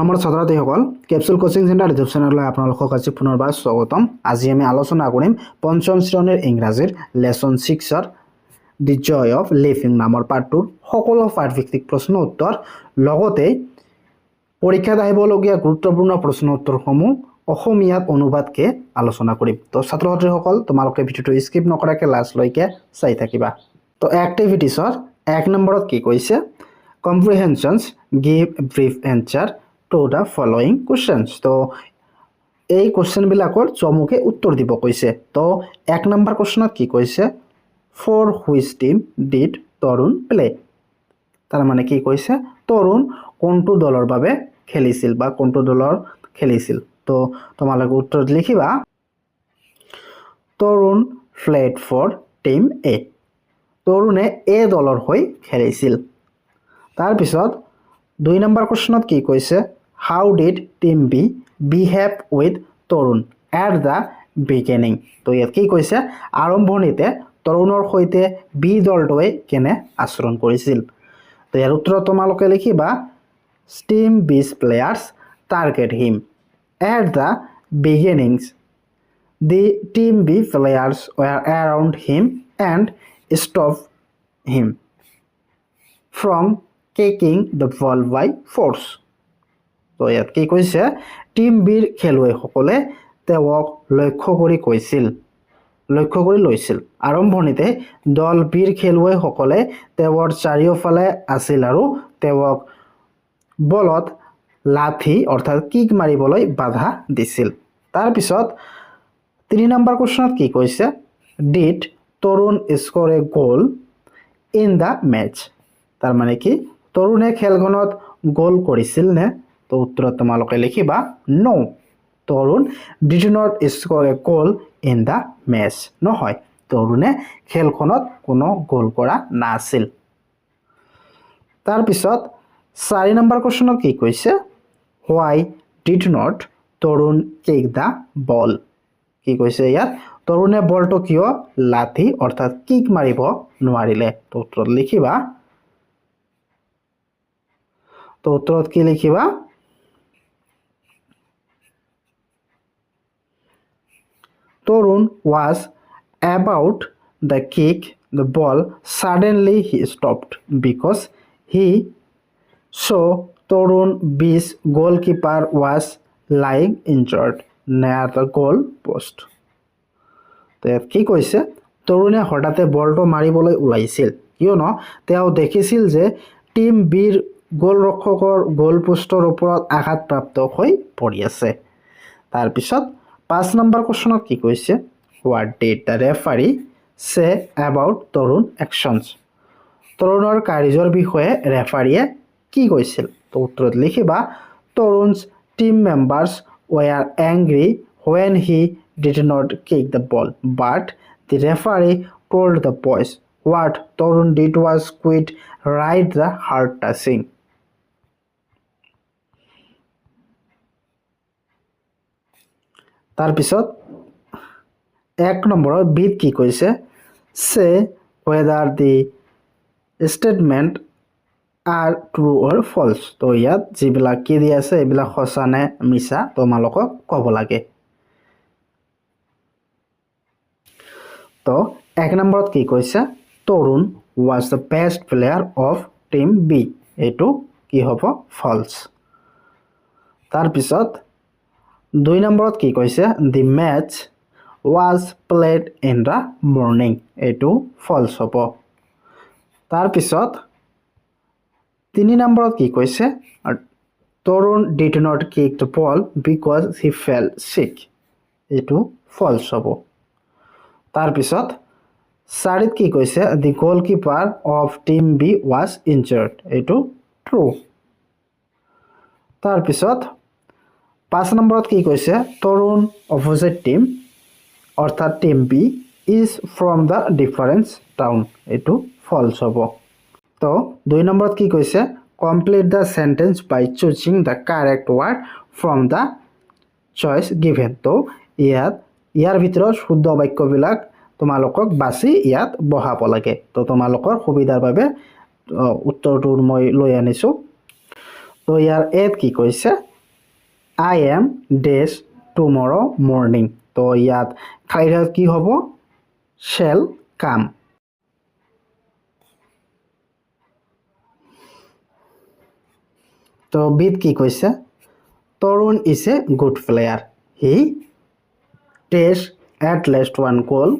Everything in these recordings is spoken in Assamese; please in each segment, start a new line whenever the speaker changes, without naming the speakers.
মৰমৰ ছাত্ৰ-ছাত্ৰীসকল কেপচুল কোচিং চেণ্টাৰ ইউটিউব চেনেললৈ আপোনালোকক আজি পুনৰবাৰ স্বাগতম। আজি আমি আলোচনা কৰিম পঞ্চম শ্ৰেণীৰ ইংৰাজীৰ লেসন 6ৰ দি জয় অফ লিভিং নামৰ পাঠটোৰ সকলো পাঠভিত্তিক প্ৰশ্ন উত্তৰ লগতে পৰীক্ষাত আহিবলগীয়া গুৰুত্বপূৰ্ণ প্ৰশ্ন উত্তৰসমূহ অসমীয়াত অনুবাদকে আলোচনা কৰিম। তো ছাত্ৰ-ছাত্ৰীসকল তোমালোকে ভিডিঅ'টো স্কিপ নকৰাকৈ লাষ্টলৈকে চাই থাকিবা। তো এক্টিভিটিছৰ 1 নম্বৰত কি কৈছে comprehensions give brief answer to the following questions. তো এই কোশ্চেন বিলাকৰ চমুকে উত্তৰ দিব কৈছে। তো 1 নম্বৰ কোশ্চনত কি কৈছে for which team did Tarun play. তাৰ মানে কি কৈছে তৰুণ কোনটো দলৰ বাবে খেলিছিল বা কোনটো দলৰ খেলিছিল। তো তোমালোকে উত্তৰত লিখিবা তৰুণ played for team A। তৰুণে A দলৰ হৈ খেলিছিল। তাৰ পিছত 2 নম্বৰ কোশ্চনত কি কৈছে how did team B behave with Tarun at the beginning। তো ইয়াত কি কৈছে আৰম্ভণিতে তৰুণৰ সৈতে বি দলটোৱে কেনে আচৰণ কৰিছিল। তো ইয়াৰ উত্তৰ তোমালোকে লিখিবা team B's players target him at the beginnings. The team B players were around him and stopped him from kicking the ball by force. তো ইয়াত কি কৈছে টিম বিৰ খেলুৱৈসকলে তেওঁক লক্ষ্য কৰি লৈছিল। আৰম্ভণিতে দল বিৰ খেলুৱৈসকলে তেওঁৰ চাৰিওফালে আছিল আৰু তেওঁক বলত লাঠি অৰ্থাৎ কিক মাৰিবলৈ বাধা দিছিল। তাৰ পিছত 3 নম্বৰ কোশ্চনত কি কৈছে ডিড তৰুণ স্ক'ৰ এ গ'ল ইন দ্য মেচ। তাৰ মানে কি তৰুণে খেলখনত গোল কৰিছিল নে। তো উত্তৰত তোমালোকে লিখিবা নো তৰুণ ডিড নট স্ক'ৰ এ গ'ল ইন দ্য মেচ। নহয় তৰুণে খেলখনত কোনো গোল কৰা নাছিল। তাৰ পিছত 4 নম্বৰ কোশ্চনত কি কৈছে why did not Tarun kick the ball। কি কৈছে ইয়াত তৰুণে বলটো কিয় লাঠি অৰ্থাৎ কিক মাৰিব নোৱাৰিলে। তো উত্তৰত লিখিবা তো উত্তৰত কি লিখিবা তৰুণ was about the kick the ball suddenly he stopped because he saw Tarun B's goalkeeper was lying injured near the goal post। তো কি কৈছে তৰুণে হঠাতে বলটো মাৰিবলৈ ওলাইছিল কিয়নো তেওঁ দেখিছিল যে টিম বিৰ গোলৰক্ষকৰ গোল পোষ্টৰ ওপৰত আঘাতপ্ৰাপ্ত হৈ পৰি আছে। তাৰ পিছত 5 নম্বৰ কোশ্চনত কি কৈছে what did the referee say about Tarun actions। তৰুণৰ কাৰ্যৰ বিষয়ে ৰেফাৰীয়ে কি কৈছিল। তো উত্তৰত লিখিবা তৰুণ's team members were angry when he did not kick the ball but the referee told the boys what Tarun did was quite right the heart touching। তাৰ পিছত 1 নম্বৰত বিত কি কৈছে say whether the statement are true or false। তো ইয়াত যিবিলাক কি দি আছে এইবিলাক সঁচা নে মিছা তোমালোকক ক'ব লাগে। তো 1 নম্বৰত কি কৈছে তৰুণ was the best player of team B। এইটো কি হ'ব false। তাৰ পিছত 2 নম্বৰত কি কৈছে the match was played in the morning। এইটো false হ'ব। তাৰ পিছত 3 নম্বৰত কি কৈছে তৰুণ did not kick the ball because he felt sick। এইটো false হ'ব। তাৰ পিছত 4ত কি কৈছে the goalkeeper of team B was injured। এইটো true। তাৰ পিছত 5 নম্বৰত কি কৈছে তৰুণ opposite team অৰ্থাৎ team B is from the different town। এইটো false হ'ব। তো 2 নম্বৰত কি কৈছে complete the sentence by choosing the correct word from the choice given। তো ইয়াৰ ভিতৰত শুদ্ধ বাক্যবিলাক তোমালোকক বাছি ইয়াত বহাব লাগে। তো তোমালোকৰ সুবিধাৰ বাবে উত্তৰটো মই লৈ আনিছো। তো ইয়াৰ এত কি কৈছে I am dash tomorrow morning. তো ইয়াত খালি ঠাইত কি হ'ব shall come. তো বিত কি কৈছে তৰুণ is a good player. He takes at least one goal.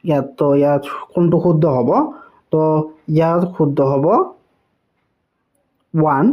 ইয়াত কোনটো শুদ্ধ হ'ব তো ইয়াত শুদ্ধ হ'ব one.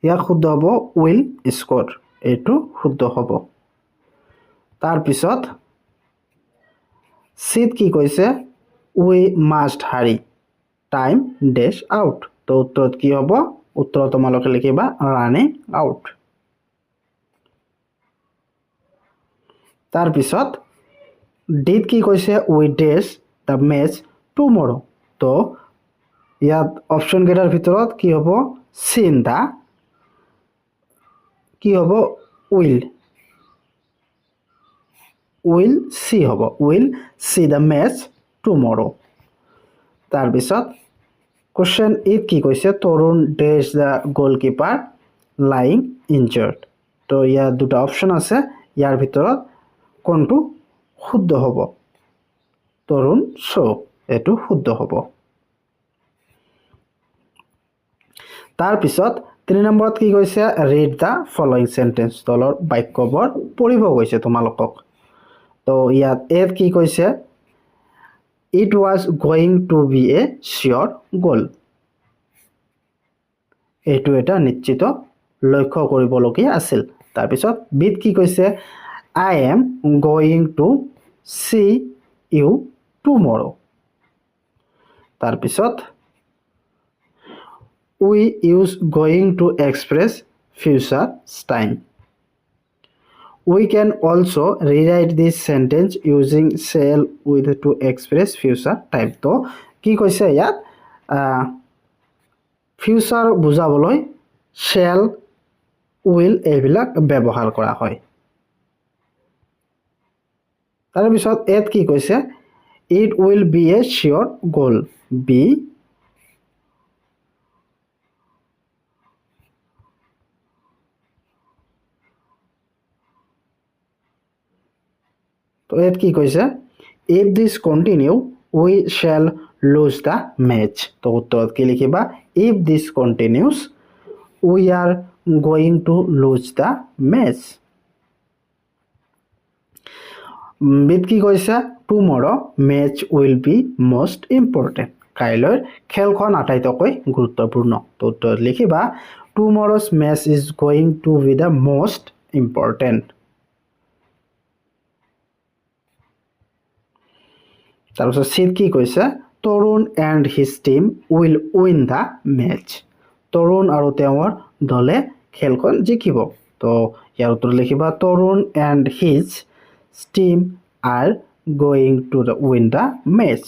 ইয়াত শুদ্ধ হ'ব will score. এইটো শুদ্ধ হ'ব তাৰপিছত চিত কি কৈছে we must hurry time dash out. তো উত্তৰত কি হ'ব উত্তৰ তোমালোকে লিখিবা running out. তাৰপিছত ডিত কি কৈছে we dash the match tomorrow. তো ইয়াত অপচন কেইটাৰ ভিতৰত কি হ'ব seen the কি হ'ব will see হ'ব will see the match tomorrow. তাৰপিছত question 8 কি কৈছে তৰুণ dash the goalkeeper lying injured. তো ইয়াত দুটা অপচন আছে ইয়াৰ ভিতৰত কোনটো শুদ্ধ হ'ব তৰুণ শো এটো শুদ্ধ হ'ব তাৰপিছত 3 নম্বৰত কি কৈছে read the following sentence. তলৰ বাক্যবোৰ পঢ়িব কৈছে তোমালোকক তো ইয়াত এত কি কৈছে it was going to be a sure goal. এটো এটা নিশ্চিত লক্ষ্য কৰিবলগীয়া আছিল তাৰপিছত বিত কি কৈছে I am going to see you tomorrow. তাৰপিছত we use going to express future time. We can also rewrite this sentence using shall with to express future time. তো কি কৈছে ইয়াত ফিউচাৰ বুজাবলৈ shall will এইবিলাক ব্যৱহাৰ কৰা হয় তাৰপিছত এত কি কৈছে it will be a sure goal. be তো এত কি কৈছে if this continue we shall lose the match. তো উত্তৰত কি লিখিবা if this continues we are going to lose the match. বিত কি কৈছে tomorrow match will be most important. কাইলৈৰ খেলখন আটাইতকৈ গুৰুত্বপূৰ্ণ. তো উত্তৰত লিখিবা tomorrow's match is going to be the most important. তাৰপিছত চিত কি কৈছে তৰুণ and his team will win the match. তৰুণ আৰু তেওঁৰ দলে খেলখন জিকিব. তো ইয়াৰ উত্তৰ লিখিবা তৰুণ and his team are going to win the match.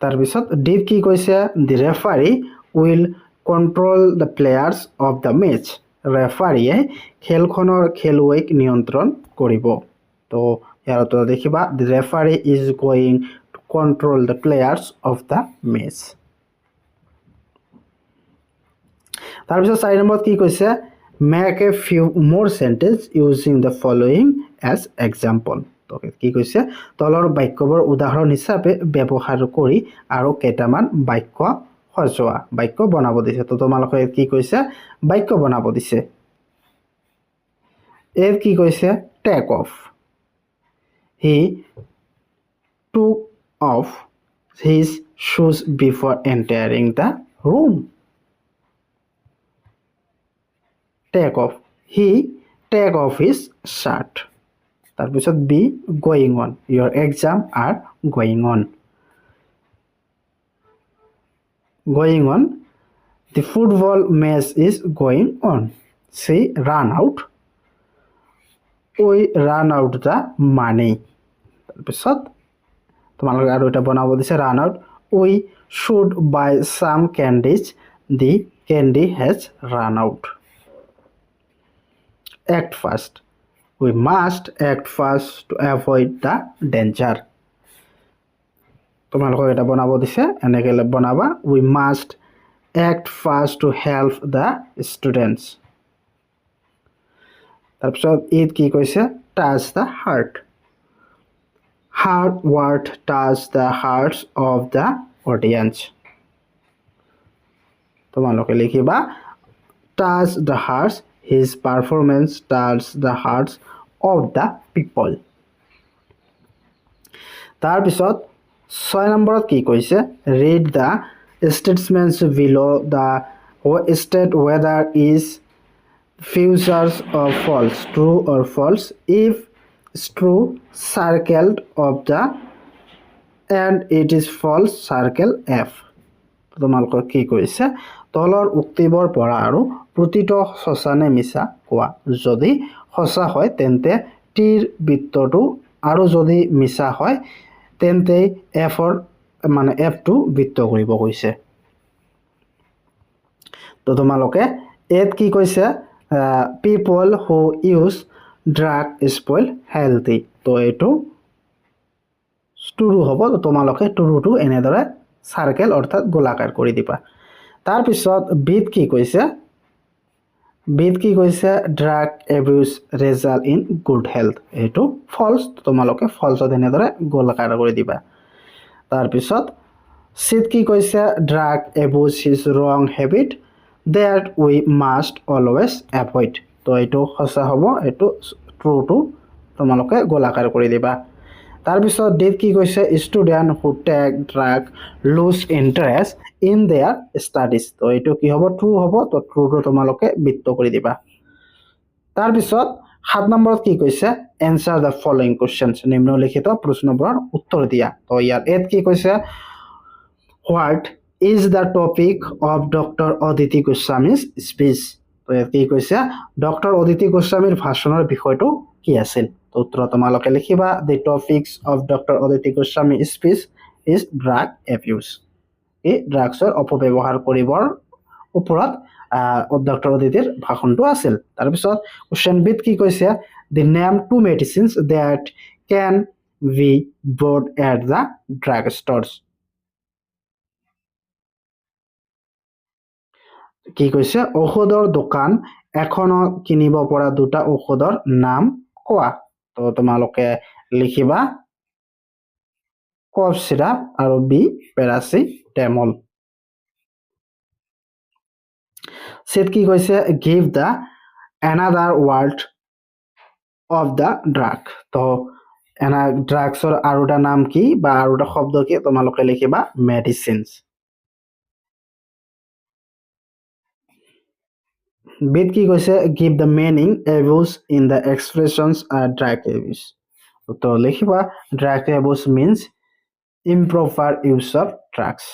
তাৰপিছত ডিত কি কৈছে the referee will control the players of the match. ৰেফাৰীয়ে খেলখনৰ খেলুৱৈক নিয়ন্ত্ৰণ কৰিব. তো ইয়াৰ উত্তৰ দেখিবা the referee is going to control the players of the match. তাৰপিছত 4 নম্বৰত কি কৈছে make a few more sentence using the following as example. তো কি কৈছে তলৰ বাক্যবোৰ উদাহৰণ হিচাপে ব্যৱহাৰ কৰি আৰু কেইটামান বাক্য সজোৱা বাক্য বনাব দিছে. তো তোমালোকে কি কৈছে বাক্য বনাব দিছে এর কি কৈছে take off. He took off his shoes before entering the room. Take off. He take off his shirt. তাৰপিছত be going on. Your exam are going on. Going on. The football match is going on. She ran out. We ran out the money. তাৰপিছত তোমালোকে আৰু এটা বনাব দিছে run out. We should buy some candies. The candy has run out. Act fast. We must act fast to avoid the danger. তোমালোকক এটা বনাব দিছে এনেকৈ বনাবা we must act fast to help the students. তাৰপিছত এইত কি কৈছে touch the heart. Hard word touch the hearts of the audience. তোমালোকে লিখিবা touch the hearts. His performance touch the hearts of the people. তাৰপিছত 6 নম্বৰত কি কৈছে read the statements below the state whether is futures or false, true or false. If it's true, circled of the and it is false, circle F. তোমালোকক কি কৈছে তলৰ উক্তিবৰ পৰা আৰু প্ৰতিটো সঁচা নে মিছা কোৱা যদি সঁচা হয় তেন্তে টিৰ বৃত্তটো আৰু যদি মিছা হয় তেন্তে এফৰ মানে এফটো বৃত্ত কৰিব কৈছে তো তোমালোকে এত কি কৈছে people who use drug spoil healthy তো এইটো টুৰু হ'ব তো তোমালোকে টুৰুটো এনেদৰে সাৰ্কেল অৰ্থাৎ গোলাকাৰ কৰি দিবা তাৰপিছত বিট কি কৈছে drug abuse result in good health এইটো ফলছ তোমালোকে ফলছত এনেদৰে গোলাকাৰ কৰি দিবা তাৰপিছত সিট কি কৈছে ড্ৰাগ এবিউজ ইজ ৰং habit that we must always avoid তো এইটো সঁচা হ'ব এইটো ট্ৰুটো তোমালোকে গোলাকাৰ কৰি দিবা তাৰপিছত ডেট কি কৈছে student who take drug lose interest in their studies তো এইটো কি হ'ব ট্ৰু হ'ব তো ট্ৰুটো তোমালোকে বৃত্ত কৰি দিবা তাৰপিছত 7 নম্বৰত কি কৈছে এনসাৰ দ্য ফলোইং কোৱেশ্চনছ নিম্নলিখিত প্ৰশ্নবোৰৰ উত্তৰ দিয়া তো ইয়াত এত কি কৈছে what is the topic of Dr. Aditi Goswami's speech তো কি কৈছে ডক্টৰ অদিতি গোস্বামীৰ ভাষণৰ বিষয়টো কি আছিল তো উত্তৰ তোমালোকে লিখিবা the topics of Dr. Aditi Goswami's speech is drug abuse এই ড্ৰাগছৰ অপব্যৱহাৰ কৰিবৰ ওপৰত ডক্টৰ অদিতিৰ ভাষণটো আছিল তাৰপিছত কোৱেশ্চন বিত কি কৈছে the name two medicines that can be bought at the drug stores কি কৈছে ঔষধৰ দোকান এখনত কিনিব পৰা দুটা ঔষধৰ নাম কোৱা তো তোমালোকে লিখিবা কফ সিৰাপ আৰু বি পেৰাচিটামল সেট কি কৈছে give the another word of the drug তো এনা ড্ৰাগছৰ আৰু এটা নাম কি বা আৰু এটা শব্দ কি তোমালোকে লিখিবা মেডিসিনস বিট কি কৈছে give the meaning abuse in the expressions drug abuse তো লিখিবা drug abuse means improper use of drugs